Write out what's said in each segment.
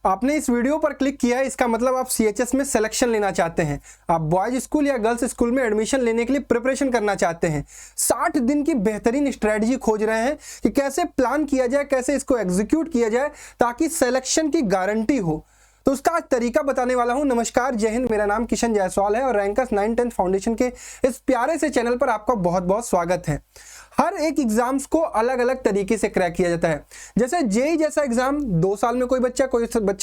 आपने इस वीडियो पर क्लिक किया है, इसका मतलब आप सीएचएस में सिलेक्शन लेना चाहते हैं। आप बॉयज स्कूल या गर्ल्स स्कूल में एडमिशन लेने के लिए प्रिपरेशन करना चाहते हैं। 60 दिन की बेहतरीन स्ट्रेटजी खोज रहे हैं कि कैसे प्लान किया जाए, कैसे इसको एग्जीक्यूट किया जाए ताकि सिलेक्शन की गारंटी हो। तो उसका आज तरीका बताने वाला हूं। नमस्कार, जय हिंद। मेरा नाम किशन जायसवाल है और रैंकर्स 9-10 फाउंडेशन के इस प्यारे से चैनल पर आपका बहुत बहुत स्वागत है। हर एक एग्जाम्स को अलग अलग तरीके से क्रैक किया जाता है। जैसे जेई जैसा एग्जाम 2 साल में कोई बच्चा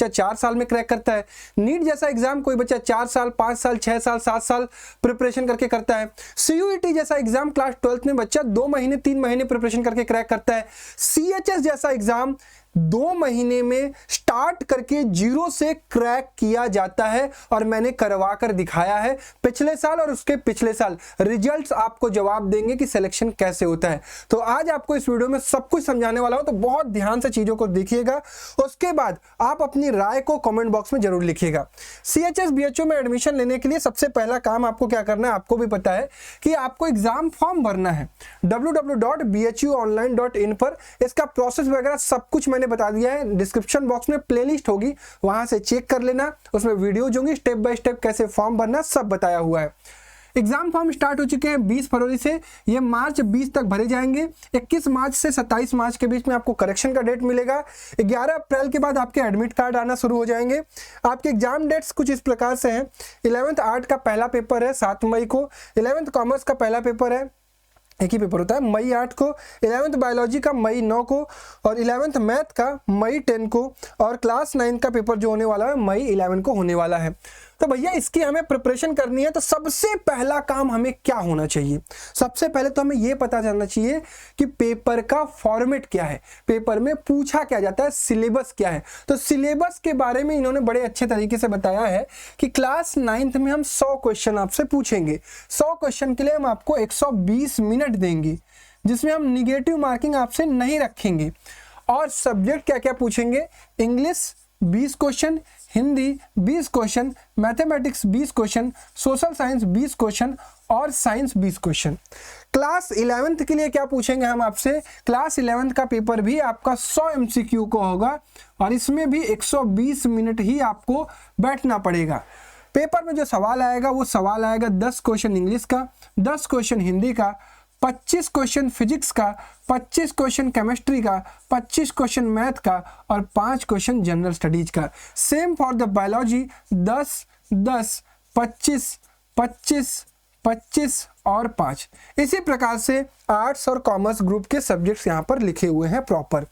4 साल में क्रैक करता है। नीट जैसा एग्जाम कोई बच्चा 4 साल, 5 साल, 6 साल, 7 साल प्रिपरेशन करके करता है। सीयूईटी जैसा एग्जाम क्लास 12th में बच्चा 2 महीने 3 महीने प्रिपरेशन करके क्रैक करता है। सीएचएस जैसा एग्जाम 2 महीने में स्टार्ट करके 0 से क्रैक किया जाता है और मैंने करवा कर दिखाया है। पिछले साल और उसके पिछले साल रिजल्ट्स आपको जवाब देंगे कि सिलेक्शन कैसे होता है। तो आज आपको इस वीडियो में सब कुछ समझाने वाला हूं, तो बहुत ध्यान से चीजों को देखिएगा। उसके बाद आप अपनी राय को कमेंट बॉक्स में जरूर लिखिएगा। सीएचएस बीएचयू में एडमिशन लेने के लिए सबसे पहला काम आपको क्या करना है, आपको भी पता है कि आपको एग्जाम फॉर्म भरना है www.bhuonline.in पर। इसका प्रोसेस वगैरह सब कुछ मैंने बता दिया है। डिस्क्रिप्शन बॉक्स में प्लेलिस्ट होगी, वहां से चेक कर लेना। उसमें वीडियोज होंगी, स्टेप बाय स्टेप कैसे फॉर्म भरना सब बताया हुआ है। एग्जाम फॉर्म स्टार्ट हो चुके हैं 20 फरवरी से। ये मार्च 20 तक भरे जाएंगे। 21 मार्च से 27 मार्च के बीच में आपको करेक्शन का डेट मिलेगा। 11 अप्रैल के बाद आपके एडमिट कार्ड आना शुरू हो जाएंगे। आपके एग्जाम डेट्स कुछ इस प्रकार से हैं। 11th आर्ट का पहला पेपर है 7 मई को। 11th कॉमर्स का पहला पेपर है, एक ही पेपर होता है, मई 8 को। 11th बायोलॉजी का मई 9 को और 11th मैथ का मई 10 को और क्लास 9 का पेपर जो होने वाला है मई 11 को होने वाला है। तो भैया इसकी हमें प्रिपरेशन करनी है, तो सबसे पहला काम हमें क्या होना चाहिए? सबसे पहले तो हमें यह पता चलना चाहिए कि पेपर का फॉर्मेट क्या है, पेपर में पूछा क्या जाता है, सिलेबस क्या है। तो सिलेबस के बारे में इन्होंने बड़े अच्छे तरीके से बताया है कि क्लास 9th में हम 100 क्वेश्चन आपसे पूछेंगे। 100 क्वेश्चन के लिए हम आपको 120 मिनट देंगे, जिसमें हम निगेटिव मार्किंग आपसे नहीं रखेंगे। और सब्जेक्ट क्या क्या पूछेंगे? English 20 question, Hindi 20 question, mathematics 20 question, social science 20 question और साइंस 20 क्वेश्चन। क्लास 11th के लिए क्या पूछेंगे हम आपसे? क्लास 11th का पेपर भी आपका 100 MCQ को होगा और इसमें भी 120 मिनट ही आपको बैठना पड़ेगा। पेपर में जो सवाल आएगा वो सवाल आएगा 10 क्वेश्चन इंग्लिश का, 10 क्वेश्चन हिंदी का, 25 क्वेश्चन फिजिक्स का, 25 क्वेश्चन केमिस्ट्री का, 25 क्वेश्चन मैथ का और 5 क्वेश्चन जनरल स्टडीज का। सेम फॉर द बायोलॉजी 10, 10, 25, 25, 25 और 5। इसी प्रकार से आर्ट्स और कॉमर्स ग्रुप के सब्जेक्ट्स यहाँ पर लिखे हुए हैं प्रॉपर।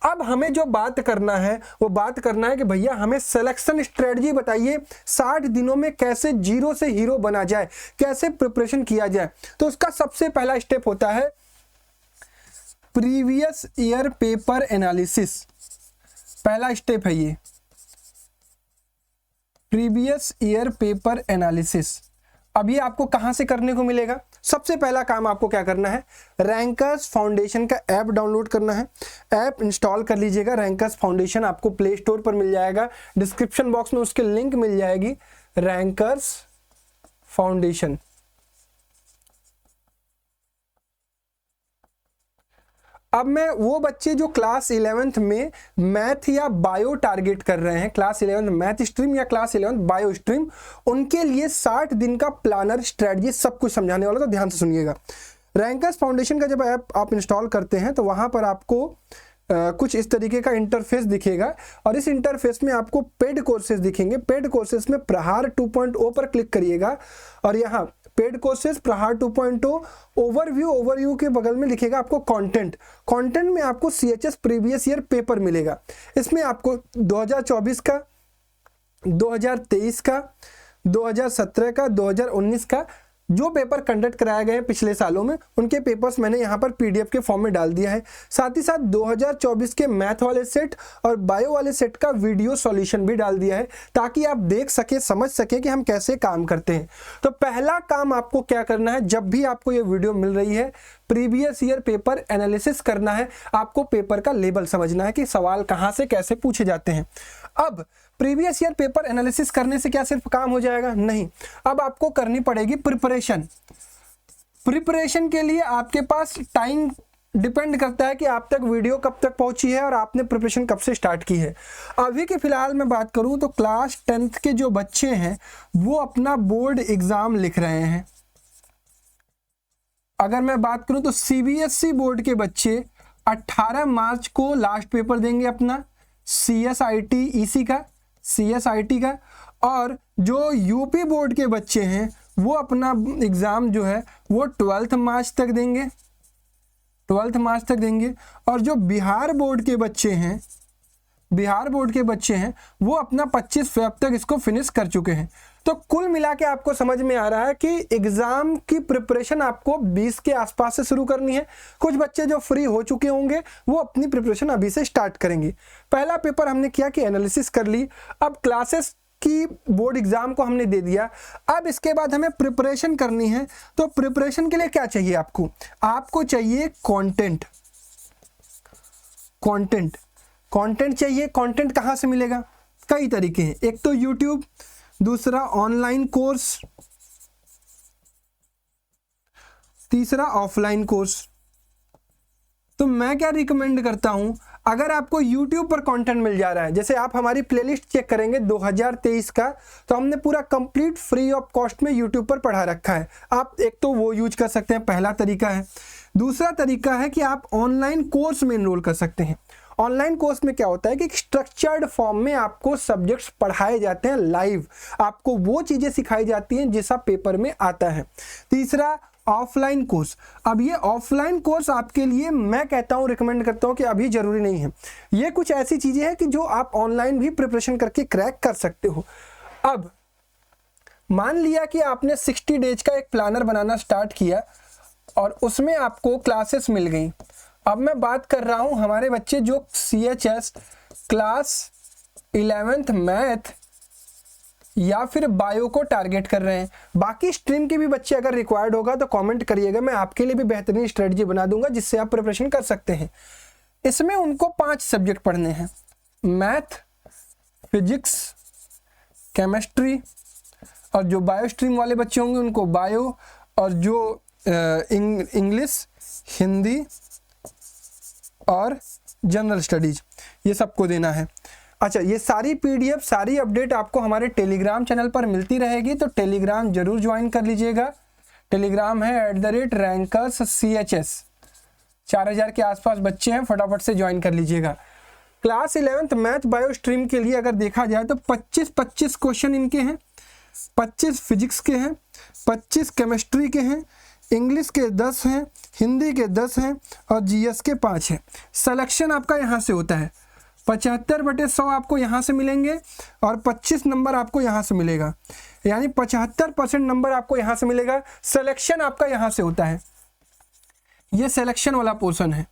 अब हमें जो बात करना है वो बात करना है कि भैया हमें सिलेक्शन स्ट्रेटजी बताइए, 60 दिनों में कैसे 0 से हीरो बना जाए, कैसे प्रिपरेशन किया जाए। तो उसका सबसे पहला स्टेप होता है प्रीवियस ईयर पेपर एनालिसिस। पहला स्टेप है ये प्रीवियस ईयर पेपर एनालिसिस। अब ये आपको कहां से करने को मिलेगा? सबसे पहला काम आपको क्या करना है, रैंकर्स फाउंडेशन का ऐप डाउनलोड करना है। ऐप इंस्टॉल कर लीजिएगा। रैंकर्स फाउंडेशन आपको प्ले स्टोर पर मिल जाएगा, डिस्क्रिप्शन बॉक्स में उसके लिंक मिल जाएगी। Rankers foundation. अब मैं वो बच्चे जो क्लास 11th में मैथ या बायो टारगेट कर रहे हैं, क्लास 11th मैथ स्ट्रीम या क्लास 11th बायो स्ट्रीम, उनके लिए 60 दिन का प्लानर स्ट्रेटजी सब कुछ समझाने वाला, तो ध्यान से सुनिएगा। रैंकर्स फाउंडेशन का जब ऐप आप इंस्टॉल करते हैं तो वहां पर आपको कुछ इस तरीके का इंटरफेस दिखेगा और इस इंटरफेस में आपको पेड कोर्सेज दिखेंगे। पेड कोर्सेज में प्रहार 2.0 पर क्लिक करिएगा और यहाँ पेड कोर्सेज प्रहार 2.0 ओवरव्यू के बगल में लिखेगा आपको कंटेंट में आपको सीएचएस प्रीवियस ईयर पेपर मिलेगा। इसमें आपको 2024 का, 2023 का, 2017 का, 2019 का जो पेपर कंडक्ट कराए गए हैं पिछले सालों में, उनके पेपर्स मैंने यहाँ पर पीडीएफ के फॉर्म में डाल दिया है। साथ ही साथ 2024 के मैथ वाले सेट और बायो वाले सेट का वीडियो सॉल्यूशन भी डाल दिया है, ताकि आप देख सके, समझ सके कि हम कैसे काम करते हैं। तो पहला काम आपको क्या करना है, जब भी आपको ये वीडियो मिल रही है, प्रीवियस ईयर पेपर एनालिसिस करना है। आपको पेपर का लेवल समझना है कि सवाल कहाँ से कैसे पूछे जाते हैं। अब प्रीवियस ईयर पेपर एनालिसिस करने से क्या सिर्फ काम हो जाएगा? नहीं, अब आपको करनी पड़ेगी प्रिपरेशन। प्रिपरेशन के लिए आपके पास टाइम डिपेंड करता है कि आप तक वीडियो कब तक पहुंची है और आपने प्रिपरेशन कब से स्टार्ट की है। अभी के फिलहाल मैं बात करूं तो क्लास 10th के जो बच्चे हैं वो अपना बोर्ड एग्जाम लिख रहे हैं। अगर मैं बात करूं तो सीबीएसई बोर्ड के बच्चे 18 मार्च को लास्ट पेपर देंगे अपना CSIT का, और जो यूपी बोर्ड के बच्चे हैं वो अपना एग्ज़ाम जो है वो 12 मार्च तक देंगे, और जो बिहार बोर्ड के बच्चे हैं वो अपना 25 फेब तक इसको फिनिश कर चुके हैं। तो कुल मिला के आपको समझ में आ रहा है कि एग्ज़ाम की प्रिपरेशन आपको 20 के आसपास से शुरू करनी है। कुछ बच्चे जो फ्री हो चुके होंगे वो अपनी प्रिपरेशन अभी से स्टार्ट करेंगे। पहला पेपर हमने किया कि एनालिसिस कर ली, अब क्लासेस की बोर्ड एग्जाम को हमने दे दिया। अब इसके बाद हमें प्रिपरेशन करनी है। तो प्रिपरेशन के लिए क्या चाहिए आपको चाहिए कंटेंट चाहिए। कंटेंट कहाँ से मिलेगा? कई तरीके हैं, एक तो यूट्यूब, दूसरा ऑनलाइन कोर्स, तीसरा ऑफलाइन कोर्स। तो मैं क्या रिकमेंड करता हूं, अगर आपको YouTube पर कंटेंट मिल जा रहा है, जैसे आप हमारी प्लेलिस्ट चेक करेंगे 2023 का, तो हमने पूरा कंप्लीट फ्री ऑफ कॉस्ट में YouTube पर पढ़ा रखा है। आप एक तो वो यूज कर सकते हैं, पहला तरीका है। दूसरा तरीका है कि आप ऑनलाइन कोर्स में एनरोल कर सकते हैं। ऑनलाइन कोर्स में क्या होता है कि स्ट्रक्चर्ड फॉर्म में आपको सब्जेक्ट्स पढ़ाए जाते हैं लाइव, आपको वो चीज़ें सिखाई जाती हैं जैसा पेपर में आता है। तीसरा ऑफलाइन कोर्स। अब ये ऑफलाइन कोर्स आपके लिए मैं कहता हूँ, रिकमेंड करता हूँ कि अभी ज़रूरी नहीं है। ये कुछ ऐसी चीज़ें हैं कि जो आप ऑनलाइन भी प्रिपरेशन करके क्रैक कर सकते हो। अब मान लिया कि आपने 60 डेज का एक प्लानर बनाना स्टार्ट किया और उसमें आपको क्लासेस मिल गई। अब मैं बात कर रहा हूँ हमारे बच्चे जो CHS क्लास 11th मैथ या फिर बायो को टारगेट कर रहे हैं। बाकी स्ट्रीम के भी बच्चे अगर रिक्वायर्ड होगा तो कमेंट करिएगा, मैं आपके लिए भी बेहतरीन स्ट्रेटजी बना दूंगा जिससे आप प्रिपरेशन कर सकते हैं। इसमें उनको 5 सब्जेक्ट पढ़ने हैं, मैथ, फिजिक्स, केमिस्ट्री, और जो बायो स्ट्रीम वाले बच्चे होंगे उनको बायो, और जो इंग्लिश, हिंदी और जनरल स्टडीज, ये सबको देना है। अच्छा, ये सारी PDF, सारी अपडेट आपको हमारे टेलीग्राम चैनल पर मिलती रहेगी, तो टेलीग्राम जरूर ज्वाइन कर लीजिएगा। टेलीग्राम है @rankersCHS। 4000 के आसपास बच्चे हैं, फटाफट से ज्वाइन कर लीजिएगा। Class 11th math bio stream के लिए अगर देखा जाए तो 25 क्वेश्चन इनके हैं, 25 फिजिक्स के हैं, 25 केमिस्ट्री के हैं, इंग्लिश के 10 हैं, हिंदी के 10 हैं और GS के 5 हैं। सिलेक्शन आपका यहाँ से होता है, 75/100 आपको यहाँ से मिलेंगे और 25 नंबर आपको यहाँ से मिलेगा, यानी 75% नंबर आपको यहाँ से मिलेगा। सिलेक्शन आपका यहाँ से होता है, ये सिलेक्शन वाला पोर्शन है।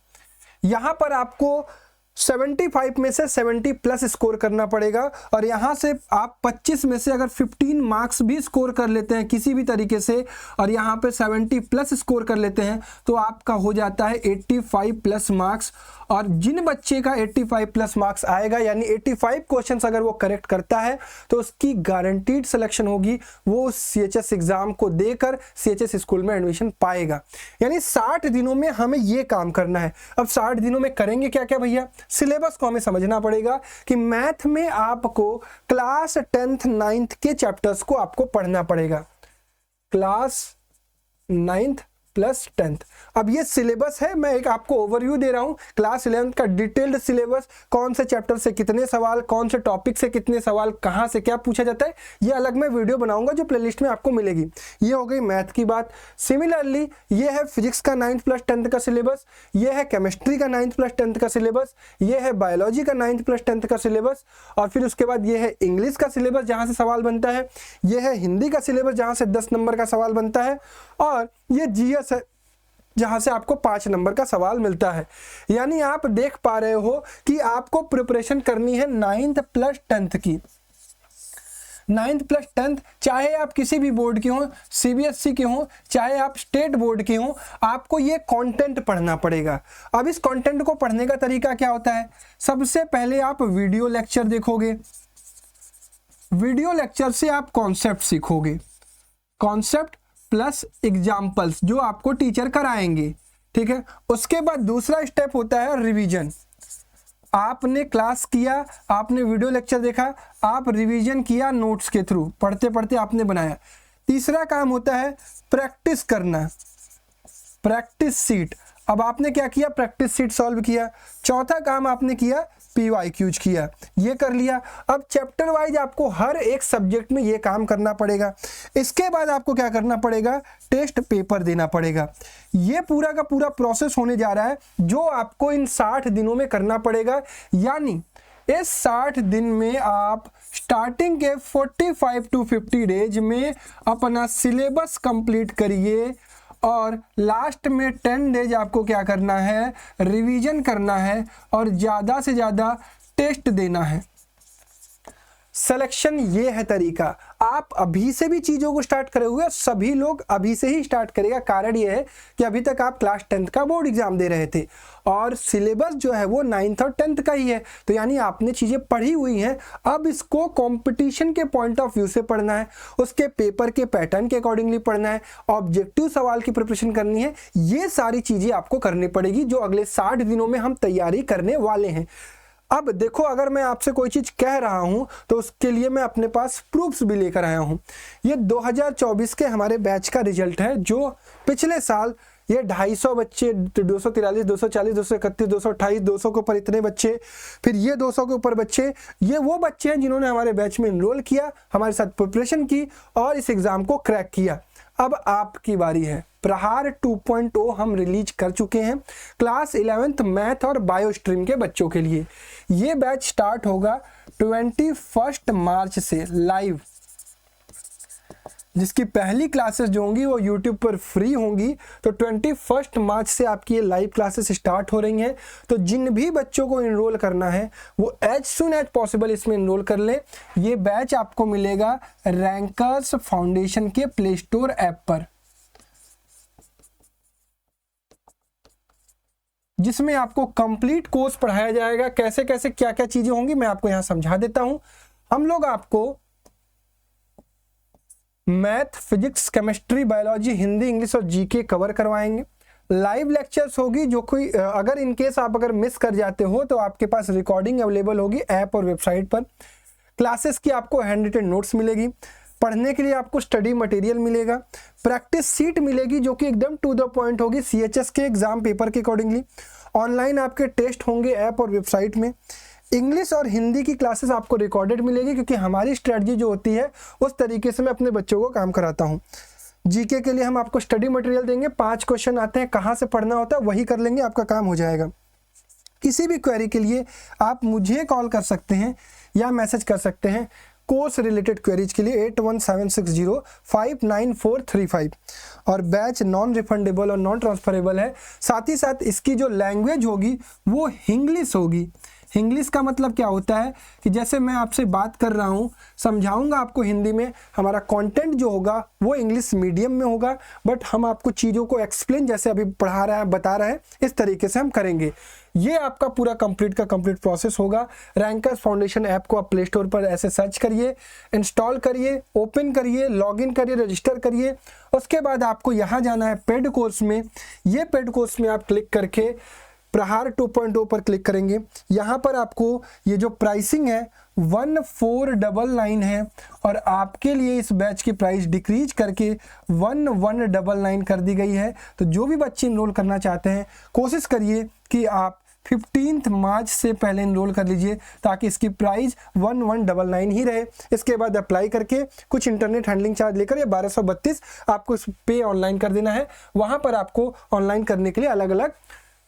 यहाँ पर आपको 75 में से 70 प्लस स्कोर करना पड़ेगा, और यहाँ से आप 25 में से अगर 15 मार्क्स भी स्कोर कर लेते हैं किसी भी तरीके से, और यहाँ पे 70 प्लस स्कोर कर लेते हैं, तो आपका हो जाता है 85 प्लस मार्क्स। और जिन बच्चे का 85 प्लस मार्क्स आएगा, यानी 85 क्वेश्चंस अगर वो करेक्ट करता है, तो उसकी गारंटीड सिलेक्शन होगी, वो CHS एग्जाम को देकर CHS स्कूल में एडमिशन पाएगा। यानी 60 दिनों में हमें ये काम करना है। अब 60 दिनों में करेंगे क्या क्या भैया? सिलेबस को हमें समझना पड़ेगा कि मैथ में आपको क्लास 10th 9th के चैप्टर्स को आपको पढ़ना पड़ेगा, क्लास 9th प्लस 10th। अब ये सिलेबस है, मैं एक आपको ओवरव्यू दे रहा हूँ। क्लास 11th का डिटेल्ड सिलेबस, कौन से चैप्टर से कितने सवाल, कौन से टॉपिक से कितने सवाल, कहाँ से क्या पूछा जाता है, ये अलग मैं वीडियो बनाऊंगा जो प्लेलिस्ट में आपको मिलेगी। ये हो गई मैथ की बात। सिमिलरली ये है फिजिक्स का 9th प्लस 10th का सिलेबस, ये है केमिस्ट्री का 9th प्लस 10th का सिलेबस, ये है बायोलॉजी का 9th प्लस 10th का सिलेबस, और फिर उसके बाद ये है इंग्लिश का सिलेबस जहाँ से सवाल बनता है, ये है हिंदी का सिलेबस जहाँ से 10 नंबर का सवाल बनता है, और ये GS है जहां से आपको 5 नंबर का सवाल मिलता है। यानी आप देख पा रहे हो कि आपको प्रिपरेशन करनी है 9th प्लस 10th की। 9th प्लस 10th, चाहे आप किसी भी बोर्ड के हों, CBSE के हों, चाहे आप स्टेट बोर्ड के हों, आपको ये कंटेंट पढ़ना पड़ेगा। अब इस कंटेंट को पढ़ने का तरीका क्या होता है? सबसे पहले आप वीडियो लेक्चर देखोगे, वीडियो लेक्चर से आप कॉन्सेप्ट सीखोगे, कॉन्सेप्ट प्लस एग्जाम्पल्स जो आपको टीचर कराएंगे। ठीक है। उसके बाद दूसरा स्टेप होता है रिवीजन। आपने क्लास किया, आपने वीडियो लेक्चर देखा, आप रिवीजन किया नोट्स के थ्रू, पढ़ते पढ़ते आपने बनाया। तीसरा काम होता है प्रैक्टिस करना, प्रैक्टिस सीट। अब आपने क्या किया, प्रैक्टिस सीट सॉल्व किया। चौथा काम आपने किया PYQs किया, ये कर लिया। अब चैप्टर वाइज आपको हर एक सब्जेक्ट में ये काम करना पड़ेगा। इसके बाद आपको क्या करना पड़ेगा, टेस्ट पेपर देना पड़ेगा। ये पूरा का पूरा प्रोसेस होने जा रहा है जो आपको इन 60 दिनों में करना पड़ेगा। यानी इस 60 दिन में आप स्टार्टिंग के 45 to 50 डेज में अपना सिलेबस कंप्लीट करिए और लास्ट में 10 डेज आपको क्या करना है, रिवीजन करना है और ज़्यादा से ज़्यादा टेस्ट देना है। सिलेक्शन ये है तरीका। आप अभी से भी चीज़ों को स्टार्ट करे हुए, सभी लोग अभी से ही स्टार्ट करेगा। कारण ये है कि अभी तक आप क्लास 10th का बोर्ड एग्जाम दे रहे थे और सिलेबस जो है वो 9th और 10th का ही है, तो यानी आपने चीज़ें पढ़ी हुई हैं। अब इसको कंपटीशन के पॉइंट ऑफ व्यू से पढ़ना है, उसके पेपर के पैटर्न के अकॉर्डिंगली पढ़ना है, ऑब्जेक्टिव सवाल की प्रिपरेशन करनी है। ये सारी चीज़ें आपको करनी पड़ेगी जो अगले 60 दिनों में हम तैयारी करने वाले हैं। अब देखो, अगर मैं आपसे कोई चीज़ कह रहा हूं तो उसके लिए मैं अपने पास प्रूफ्स भी लेकर आया हूं। ये 2024 के हमारे बैच का रिजल्ट है जो पिछले साल ये 250 बच्चे, 243, 240, 231, 228, 200 के ऊपर इतने बच्चे, फिर ये 200 के ऊपर बच्चे, ये वो बच्चे हैं जिन्होंने हमारे बैच में इनरोल किया, हमारे साथ प्रिपरेशन की और इस एग्ज़ाम को क्रैक किया। अब आपकी बारी है। प्रहार 2.0 हम रिलीज कर चुके हैं क्लास 11th मैथ और बायो स्ट्रीम के बच्चों के लिए। ये बैच स्टार्ट होगा 21 मार्च से लाइव, जिसकी पहली क्लासेस जो होंगी वो YouTube पर फ्री होंगी। तो 21 मार्च से आपकी ये लाइव क्लासेस स्टार्ट हो रही हैं। तो जिन भी बच्चों को इनरोल करना है वो एज सुन एज पॉसिबल इसमें इनरोल कर लें। ये बैच आपको मिलेगा रैंकर्स फाउंडेशन के प्ले स्टोर ऐप पर, जिसमें आपको कंप्लीट कोर्स पढ़ाया जाएगा। कैसे कैसे क्या क्या चीजें होंगी मैं आपको यहां समझा देता हूं। हम लोग आपको math, physics, chemistry, biology, Hindi, English और जीके कवर करवाएंगे। लाइव लेक्चर्स होगी जो कोई अगर इन केस आप अगर मिस कर जाते हो तो आपके पास रिकॉर्डिंग अवेलेबल होगी ऐप और वेबसाइट पर। क्लासेस की आपको हैंड रिटन नोट्स मिलेगी, पढ़ने के लिए आपको स्टडी मटेरियल मिलेगा, प्रैक्टिस सीट मिलेगी जो कि एकदम टू द पॉइंट होगी CHS के एग्जाम पेपर के अकॉर्डिंगली। ऑनलाइन आपके टेस्ट होंगे ऐप और वेबसाइट में। इंग्लिश और हिंदी की क्लासेस आपको रिकॉर्डेड मिलेगी क्योंकि हमारी स्ट्रेटजी जो होती है उस तरीके से मैं अपने बच्चों को काम कराता हूँ। जीके के लिए हम आपको स्टडी मटेरियल देंगे, 5 क्वेश्चन आते हैं, कहाँ से पढ़ना होता है वही कर लेंगे, आपका काम हो जाएगा। किसी भी क्वेरी के लिए आप मुझे कॉल कर सकते हैं या मैसेज कर सकते हैं कोर्स रिलेटेड क्वेरीज के लिए 8176059435। और बैच नॉन रिफंडेबल और नॉन ट्रांसफरेबल है। साथ ही साथ इसकी जो लैंग्वेज होगी वो इंग्लिश होगी। इंग्लिश का मतलब क्या होता है कि जैसे मैं आपसे बात कर रहा हूँ, समझाऊंगा आपको हिंदी में, हमारा कंटेंट जो होगा वो इंग्लिश मीडियम में होगा, बट हम आपको चीज़ों को एक्सप्लेन जैसे अभी पढ़ा रहे हैं, बता रहे हैं, इस तरीके से हम करेंगे। ये आपका पूरा कंप्लीट का कंप्लीट प्रोसेस होगा। रैंकर्स फाउंडेशन ऐप को आप प्ले स्टोर पर ऐसे सर्च करिए, इंस्टॉल करिए, ओपन करिए, लॉगिन करिए, रजिस्टर करिए। उसके बाद आपको यहाँ जाना है पेड कोर्स में। ये पेड कोर्स में आप क्लिक करके प्रहार 2.0 पर क्लिक करेंगे। यहाँ पर आपको ये जो प्राइसिंग है 1499 है और आपके लिए इस बैच की प्राइस डिक्रीज करके 1199 कर दी गई है। तो जो भी बच्चे इनरोल करना चाहते हैं कोशिश करिए कि आप 15 मार्च से पहले इनरोल कर लीजिए ताकि इसकी प्राइस 1199 ही रहे। इसके बाद अप्लाई करके कुछ इंटरनेट हैंडलिंग चार्ज लेकर ये 1232 आपको पे ऑनलाइन कर देना है। वहाँ पर आपको ऑनलाइन करने के लिए अलग अलग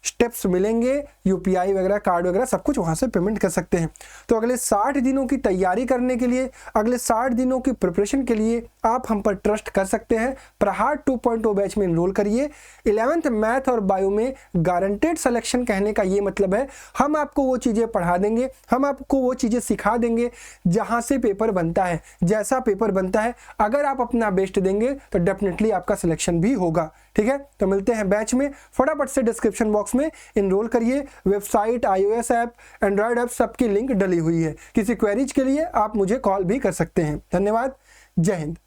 स्टेप्स मिलेंगे, UPI वगैरह, कार्ड वगैरह सब कुछ वहाँ से पेमेंट कर सकते हैं। तो अगले 60 दिनों की तैयारी करने के लिए, अगले 60 दिनों की प्रिपरेशन के लिए आप हम पर ट्रस्ट कर सकते हैं। प्रहार 2.0 बैच में इनरोल करिए। 11th मैथ और बायो में गारंटेड सिलेक्शन कहने का ये मतलब है हम आपको वो चीज़ें पढ़ा देंगे, हम आपको वो चीज़ें सिखा देंगे जहाँ से पेपर बनता है, जैसा पेपर बनता है। अगर आप अपना बेस्ट देंगे तो डेफिनेटली आपका सिलेक्शन भी होगा। ठीक है, तो मिलते हैं बैच में। फटाफट से डिस्क्रिप्शन बॉक्स में इनरोल करिए। Website, iOS app, Android app सबकी लिंक डली हुई है। किसी क्वेरीज के लिए आप मुझे कॉल भी कर सकते हैं। धन्यवाद। जय हिंद।